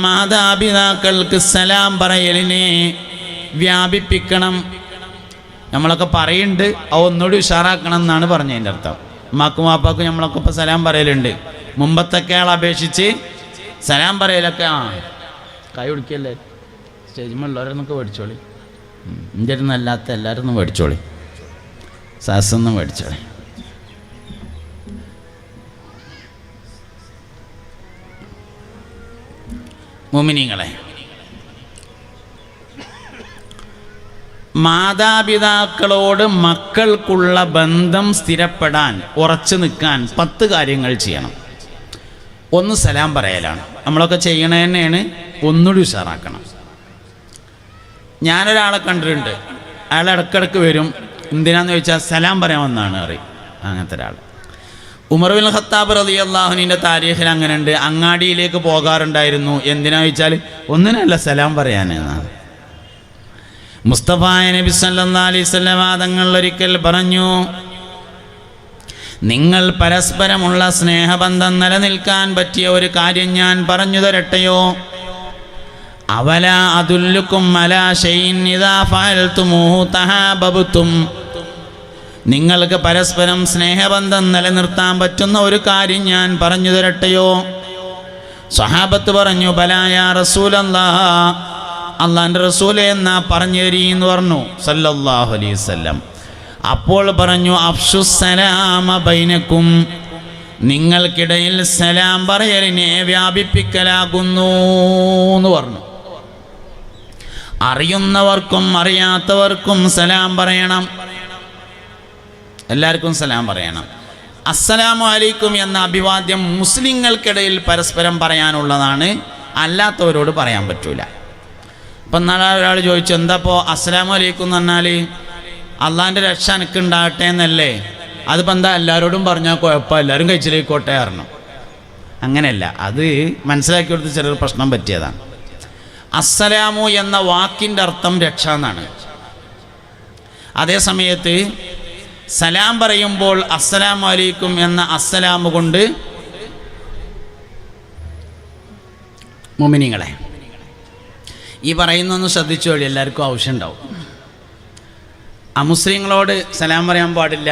മാതാപിതാക്കൾക്ക് സലാം പറയലിനെ വ്യാപിപ്പിക്കണം. നമ്മളൊക്കെ പറയുന്നുണ്ട്, അത് ഒന്നുകൂടി ഉഷാറാക്കണം എന്നാണ് പറഞ്ഞതിൻ്റെ അർത്ഥം. ഉമ്മാക്കും വാപ്പാക്കും നമ്മളൊക്കെ ഇപ്പോൾ സലാം പറയലുണ്ട്. മുമ്പത്തൊക്കെ ആൾ അപേക്ഷിച്ച് സലാം പറയലൊക്കെ കൈ പിടിക്കല്ലേ, സ്റ്റേജിമുള്ളവരൊന്നൊക്കെ മേടിച്ചോളി, എൻ്റെ അടുന്നല്ലാത്ത എല്ലാവരും ഒന്ന് മേടിച്ചോളി, സാസൊന്നും മേടിച്ചോളി. മുഅ്മിനീങ്ങളെ, മാതാപിതാക്കളോട് മക്കൾക്കുള്ള ബന്ധം സ്ഥിരപ്പെടാൻ, ഉറച്ചു നിൽക്കാൻ 10 കാര്യങ്ങൾ ചെയ്യണം. ഒന്ന് സലാം പറയലാണ്. നമ്മളൊക്കെ ചെയ്യണ തന്നെയാണ്, ഒന്നുകൂടി ഉഷാറാക്കണം. ഞാനൊരാളെ കണ്ടിട്ടുണ്ട്, അയാൾ ഇടയ്ക്കിടയ്ക്ക് വരും. എന്തിനാന്ന് ചോദിച്ചാൽ സലാം പറയാമെന്നാണ് അറിയും. അങ്ങനത്തെ ഒരാൾ ഉമർ ബിൻ ഖത്താബ് റളിയല്ലാഹു അൻഹുവിൻ്റെ താരീഖിൽ അങ്ങനെ ഉണ്ട്. അങ്ങാടിയിലേക്ക് പോകാറുണ്ടായിരുന്നു. എന്തിനാന്ന് ചോദിച്ചാൽ ഒന്നിനല്ല, സലാം പറയാനെന്നാണ്. മുസ്തഫ നബി സല്ലല്ലാഹു അലൈഹി വസല്ലം തങ്ങൾ ഒരിക്കൽ പറഞ്ഞു, നിങ്ങൾ പരസ്പരമുള്ള സ്നേഹബന്ധം നിലനിൽക്കാൻ പറ്റിയ ഒരു കാര്യം ഞാൻ പറഞ്ഞു തരട്ടെയോ? അവലാ അദുല്ലുക്കും അലാ ശൈഇൻ ഇദാ ഫഅൽതുമൂഹു തഹാബബതും. നിങ്ങൾക്ക് പരസ്പരം സ്നേഹബന്ധം നിലനിർത്താൻ പറ്റുന്ന ഒരു കാര്യം ഞാൻ പറഞ്ഞു തരട്ടെയോ? സ്വഹാബത്ത് പറഞ്ഞു, ബലാ യാ റസൂലല്ലാഹ്, അള്ളാൻ്റെ റസൂലേ എന്നാ പറഞ്ഞു തരീന്ന് പറഞ്ഞു സല്ലല്ലാഹു അലൈഹി വസല്ലം. അപ്പോൾ പറഞ്ഞു, അഫ്ശുസ്സലാമ ബൈനക്കും, നിങ്ങൾക്കിടയിൽ സലാം പറയലിനെ വ്യാപിപ്പിക്കലാകുന്നു എന്ന് പറഞ്ഞു. അറിയുന്നവർക്കും അറിയാത്തവർക്കും സലാം പറയണം, എല്ലാവർക്കും സലാം പറയണം. അസ്സലാമു അലൈക്കും എന്ന അഭിവാദ്യം മുസ്ലിങ്ങൾക്കിടയിൽ പരസ്പരം പറയാനുള്ളതാണ്, അല്ലാത്തവരോട് പറയാൻ പറ്റൂല. ഇപ്പം നാളെ ഒരാൾ ചോദിച്ചു, എന്താ ഇപ്പോൾ അസ്സലാമു അലൈക്കും എന്ന് പറഞ്ഞാൽ അള്ളാൻ്റെ രക്ഷ എനിക്കുണ്ടാകട്ടെ എന്നല്ലേ? അതിപ്പോൾ എന്താ എല്ലാവരോടും പറഞ്ഞാൽ കുഴപ്പം, എല്ലാവരും കഴിച്ചിലേക്കോട്ടെ പറഞ്ഞു. അങ്ങനെയല്ല, അത് മനസ്സിലാക്കി കൊടുത്ത് ചെറിയൊരു പ്രശ്നം പറ്റിയതാണ്. അസ്സലാമു എന്ന വാക്കിൻ്റെ അർത്ഥം രക്ഷ എന്നാണ്. അതേ സമയത്ത് സലാം പറയുമ്പോൾ അസ്സലാമു അലൈക്കും എന്ന അസ്സലാമു കൊണ്ട്, മുഅ്മിനീങ്ങളെ ഈ പറയുന്നൊന്ന് ശ്രദ്ധിച്ചു വഴി, എല്ലാവർക്കും ആവശ്യമുണ്ടാവും. അമുസ്ലിങ്ങളോട് സലാം പറയാൻ പാടില്ല.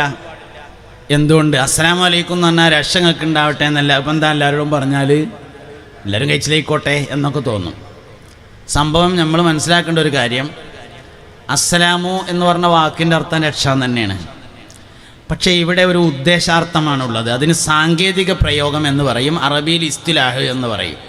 എന്തുകൊണ്ട്? അസ്സലാമു അലൈക്കും എന്ന് പറഞ്ഞാൽ രക്ഷ നിങ്ങൾക്ക് ഉണ്ടാവട്ടെ എന്നല്ല. ഇപ്പം എന്താ എല്ലാവരോടും പറഞ്ഞാൽ എല്ലാവരും കഴിച്ചിലേക്കോട്ടെ എന്നൊക്കെ തോന്നും. സംഭവം നമ്മൾ മനസ്സിലാക്കേണ്ട ഒരു കാര്യം, അസ്സലാമു എന്ന് പറഞ്ഞ വാക്കിൻ്റെ അർത്ഥം രക്ഷ തന്നെയാണ്. പക്ഷേ ഇവിടെ ഒരു ഉദ്ദേശാർത്ഥമാണുള്ളത്. അതിന് സാങ്കേതിക പ്രയോഗം എന്ന് പറയും, അറബിയിൽ ഇസ്തിലാഹ് എന്ന് പറയും.